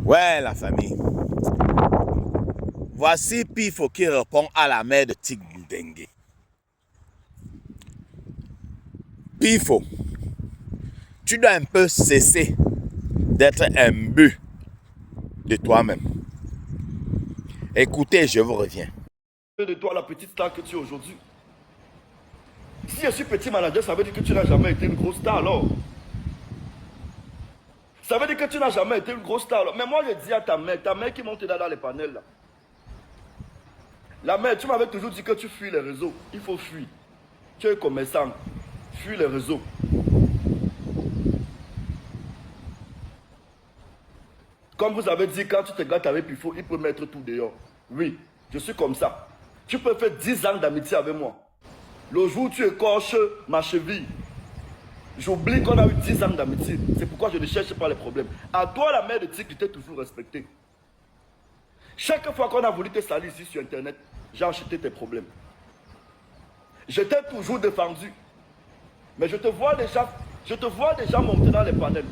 Ouais, la famille. Voici Pifo qui répond à la mère de Tigdengue. Pifo, tu dois un peu cesser d'être imbu de toi-même. Écoutez, je vous reviens. De toi, la petite star que tu es aujourd'hui. Si je suis petit manager, ça veut dire que tu n'as jamais été une grosse star alors. Ça veut dire que tu n'as jamais été une grosse star alors. Mais moi je dis à ta mère qui monte dans les panels là. La mère, tu m'avais toujours dit que tu fuis les réseaux. Il faut fuir. Tu es commerçant. Fuis les réseaux. Comme vous avez dit, quand tu te gâtes avec Pifo, il peut mettre tout dehors. Oui, je suis comme ça. Tu peux faire 10 ans d'amitié avec moi. Le jour où tu écorches ma cheville, j'oublie qu'on a eu 10 ans d'amitié. C'est pourquoi je ne cherche pas les problèmes. À toi, la mère de Tic, je t'ai toujours respecté. Chaque fois qu'on a voulu te salir ici sur Internet, j'ai acheté tes problèmes. Je t'ai toujours défendu. Mais je te vois déjà monter dans les panels.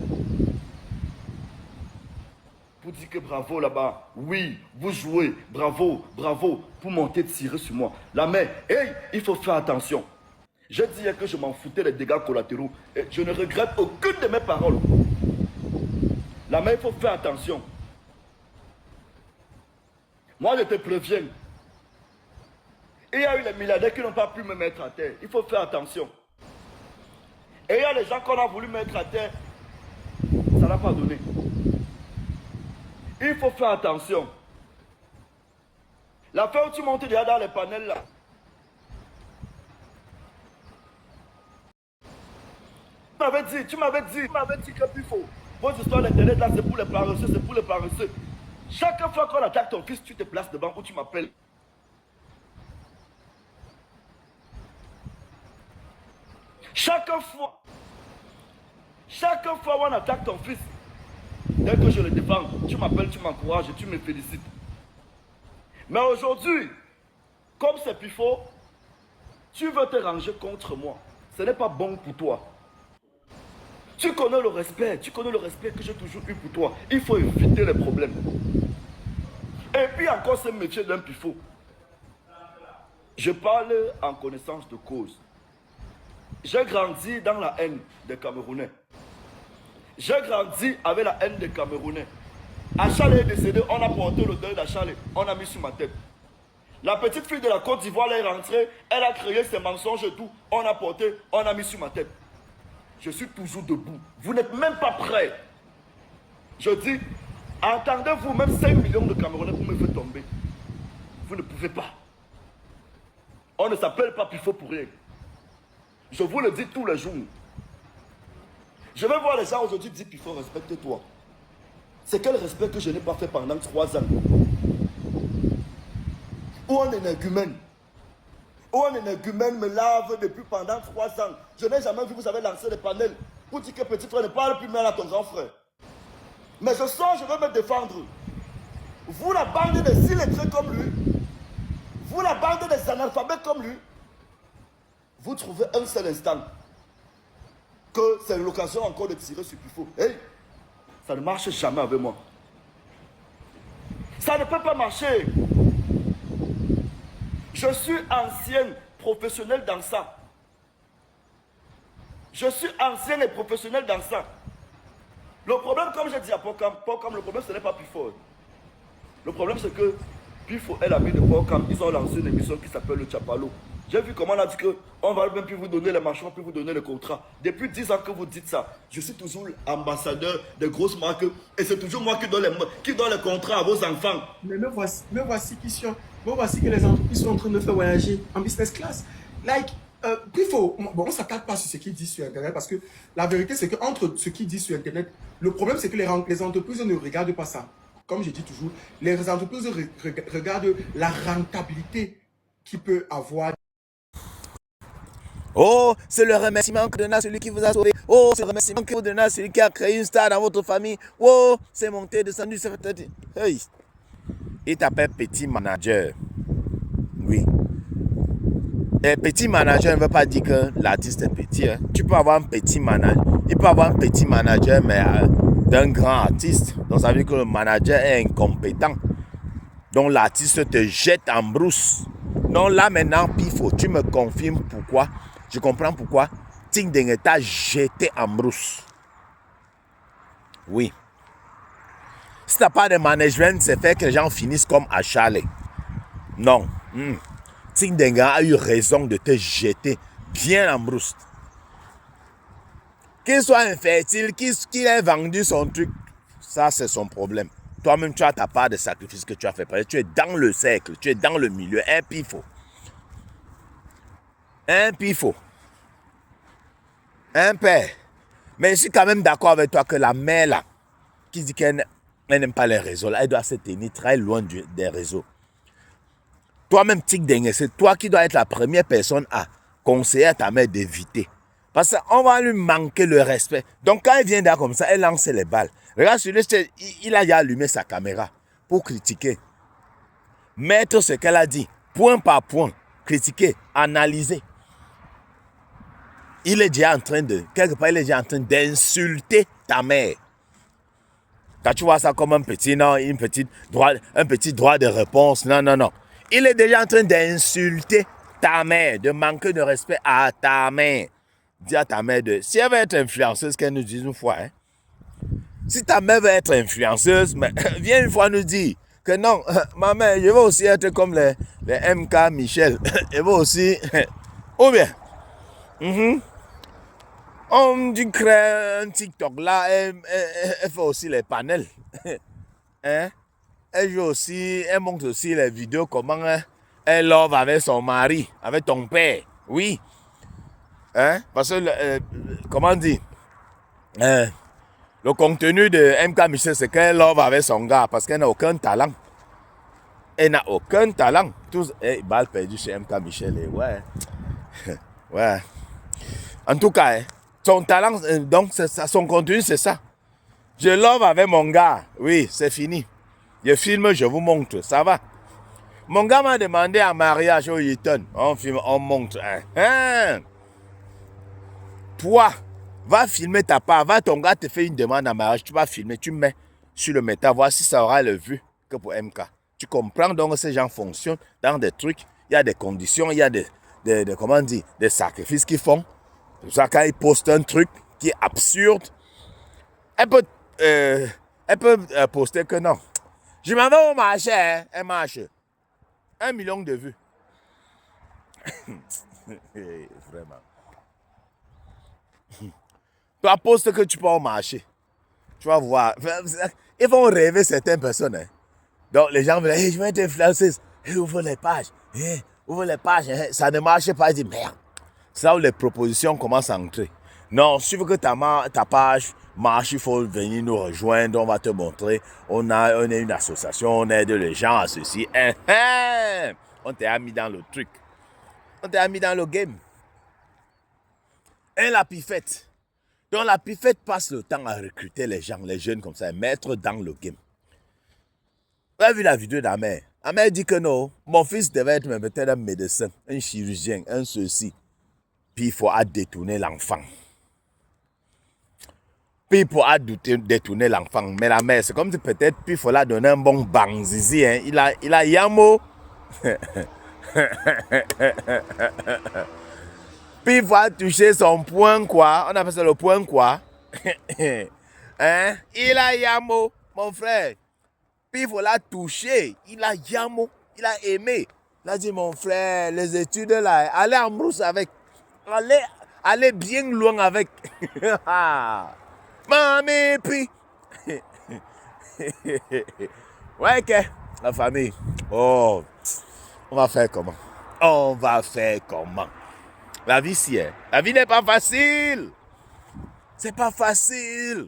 Vous dites que bravo là-bas. Oui, vous jouez. Bravo, bravo. Pour monter, tirer sur moi. La mère, hey, il faut faire attention. Je disais que je m'en foutais des dégâts collatéraux. Et je ne regrette aucune de mes paroles. La mère, il faut faire attention. Moi, je te préviens. Il y a eu les milliardaires qui n'ont pas pu me mettre à terre. Il faut faire attention. Et il y a les gens qu'on a voulu mettre à terre. Ça n'a pas donné. Il faut faire attention. La fin où tu montes déjà dans les panels là. Tu m'avais dit que Pifo, vos histoires d'internet là, c'est pour les paresseux, c'est pour les paresseux. Chaque fois qu'on attaque ton fils, tu te places devant où tu m'appelles. Chaque fois où on attaque ton fils, dès que je le défends, tu m'appelles, tu m'encourages et tu me félicites. Mais aujourd'hui, comme c'est Pifo, tu veux te ranger contre moi. Ce n'est pas bon pour toi. Tu connais le respect que j'ai toujours eu pour toi. Il faut éviter les problèmes. Et puis encore ce métier d'un Pifo. Je parle en connaissance de cause. J'ai grandi dans la haine des Camerounais. J'ai grandi avec la haine des Camerounais. Achale est décédé, on a porté le deuil d'Achale, on a mis sur ma tête. La petite fille de la Côte d'Ivoire est rentrée, elle a créé ses mensonges et tout, on a porté, on a mis sur ma tête. Je suis toujours debout. Vous n'êtes même pas prêts. Je dis, entendez-vous même 5 millions de Camerounais pour me faire tomber. Vous ne pouvez pas. On ne s'appelle pas Pifo pour rien. Je vous le dis tous les jours. Je vais voir les gens aujourd'hui dire Pifo, respecte-toi. C'est quel respect que je n'ai pas fait pendant 3 ans. Où un énergumène me lave depuis pendant 3 ans. Je n'ai jamais vu vous avez lancé des panels pour dire que petit frère ne parle plus mal à ton grand frère. Mais je sens, je veux me défendre. Vous la bande des illettrés comme lui, vous la bande des analphabètes comme lui, vous trouvez un seul instant que c'est l'occasion encore de tirer sur Pifo. Hey, ça ne marche jamais avec moi. Ça ne peut pas marcher. Je suis ancien professionnel dans ça. Je suis ancien et professionnel dans ça. Le problème, comme j'ai dit à Pocam, le problème ce n'est pas Pifo. Le problème c'est que Pifo est l'ami de Pocam. Ils ont lancé une émission qui s'appelle le Chapalo. J'ai vu comment on a dit qu'on va même plus vous donner les marchands, plus vous donner les contrats. Depuis 10 ans que vous dites ça, je suis toujours ambassadeur des grosses marques et c'est toujours moi qui donne les contrats à vos enfants. Mais me voici que les entreprises sont en train de faire voyager en business class. Pifo, bon, on ne s'attaque pas sur ce qu'il dit sur Internet parce que la vérité c'est qu'entre ce qu'il dit sur Internet, le problème c'est que les entreprises ne regardent pas ça. Comme je dis toujours, les entreprises regardent la rentabilité qu'il peut avoir. Oh, c'est le remerciement que donne à celui qui vous a sauvé. Oh, c'est le remerciement que vous donnez à celui qui a créé une star dans votre famille. Oh, c'est monté, descendu, c'est fait. Hey. Il t'appelle petit manager. Oui. Et petit manager ne veut pas dire que l'artiste est petit. Hein. Tu peux avoir un petit manager. Il peut avoir un petit manager, mais d'un grand artiste. Donc ça veut dire que le manager est incompétent. Donc l'artiste te jette en brousse. Donc là maintenant, Pifo, tu me confirmes pourquoi. Je comprends pourquoi Ting Deng t'a jeté en brousse. Oui. Si tu n'as pas de management, c'est fait que les gens finissent comme à Charlie. Non. Ting Deng a eu raison de te jeter bien en brousse. Qu'il soit infertile, qu'il ait vendu son truc, ça c'est son problème. Toi-même, tu as ta part de sacrifice que tu as fait. Parce que tu es dans le cercle, tu es dans le milieu. Un pifo. Un pifo. Un père. Mais je suis quand même d'accord avec toi que la mère là, qui dit qu'elle n'aime pas les réseaux, là, elle doit se tenir très loin des réseaux. Toi-même, Ting Deng, c'est toi qui dois être la première personne à conseiller à ta mère d'éviter. Parce qu'on va lui manquer le respect. Donc quand elle vient là comme ça, elle lance les balles. Regarde, il a déjà allumé sa caméra pour critiquer. Mettre ce qu'elle a dit, point par point, critiquer, analyser. Il est déjà en train quelque part, il est déjà en train d'insulter ta mère. Quand tu vois ça comme un petit droit de réponse, non. Il est déjà en train d'insulter ta mère, de manquer de respect à ta mère. Dis à ta mère si elle veut être influenceuse, qu'elle nous dise une fois. Hein. Si ta mère veut être influenceuse, mais, viens une fois nous dire que non, ma mère, je veux aussi être comme les MK Michel. Je veux aussi. Ou bien, on dit crée un TikTok là, elle fait aussi les panels. Hein? Elle joue aussi, elle montre aussi les vidéos comment elle love avec son mari, avec ton père. Oui. Hein? Parce que, comment dire, le contenu de MK Michel, c'est qu'elle love avec son gars parce qu'elle n'a aucun talent. Elle n'a aucun talent. Tous, balle perdue chez MK Michel. Et ouais. Ouais. En tout cas, son talent, donc son contenu, c'est ça. Je love avec mon gars. Oui, c'est fini. Je filme, je vous montre. Ça va. Mon gars m'a demandé en mariage au Hilton. On filme, on montre. Hein? Toi, va filmer ta part. Va, ton gars te fait une demande en mariage. Tu vas filmer, tu mets sur le méta. Voir si ça aura le vu que pour MK. Tu comprends donc ces gens fonctionnent dans des trucs. Il y a des conditions, il y a comment dire, des sacrifices qu'ils font. C'est pour ça quand ils postent un truc qui est absurde, elle peut poster que non. Je m'en vais au marché, hein, un marché. 1 million de vues. Vraiment. Toi, poste que tu pars au marché. Tu vas voir. Ils vont rêver certaines personnes. Hein. Donc, les gens vont dire, je vais être influenceuse. Ouvre les pages. Ouvre les pages. Ça ne marche pas. Ils disent, merde. C'est là où les propositions commencent à entrer. Non, si tu veux que ta page marche, il faut venir nous rejoindre. On va te montrer. On est une association. On aide les gens à ceci. On t'a mis dans le truc. On t'a mis dans le game. Et la pifette. Donc la pifette passe le temps à recruter les gens, les jeunes comme ça, et mettre dans le game. Vous avez vu la vidéo de la mère. La mère dit que non, mon fils devait être peut-être un médecin, un chirurgien, un ceci. Puis il faut détourner l'enfant. Puis il faut détourner l'enfant. Mais la mère, c'est comme si peut-être puis il faut la donner un bon bangzizi. Hein. Il a yamo. Puis il va toucher son point quoi. On appelle ça le point quoi. Hein? Il a yamo, mon frère. Puis il faut la toucher. Il a yamo. Il a aimé. Il a dit, mon frère, les études là, allez en brousse avec. Allez bien loin avec. Mamie, puis. Ouais, que la famille. Oh, on va faire comment? On va faire comment? La vie, si est. La vie n'est pas facile. C'est pas facile.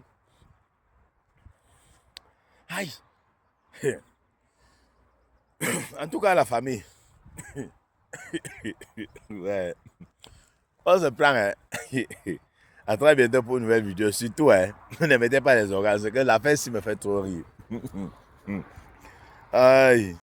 Aïe. En tout cas, la famille. Ouais. On se plaint, hein. À très bientôt pour une nouvelle vidéo. Surtout, hein, ne mettez pas les organes. C'est que la fin, si me fait trop rire. Aïe.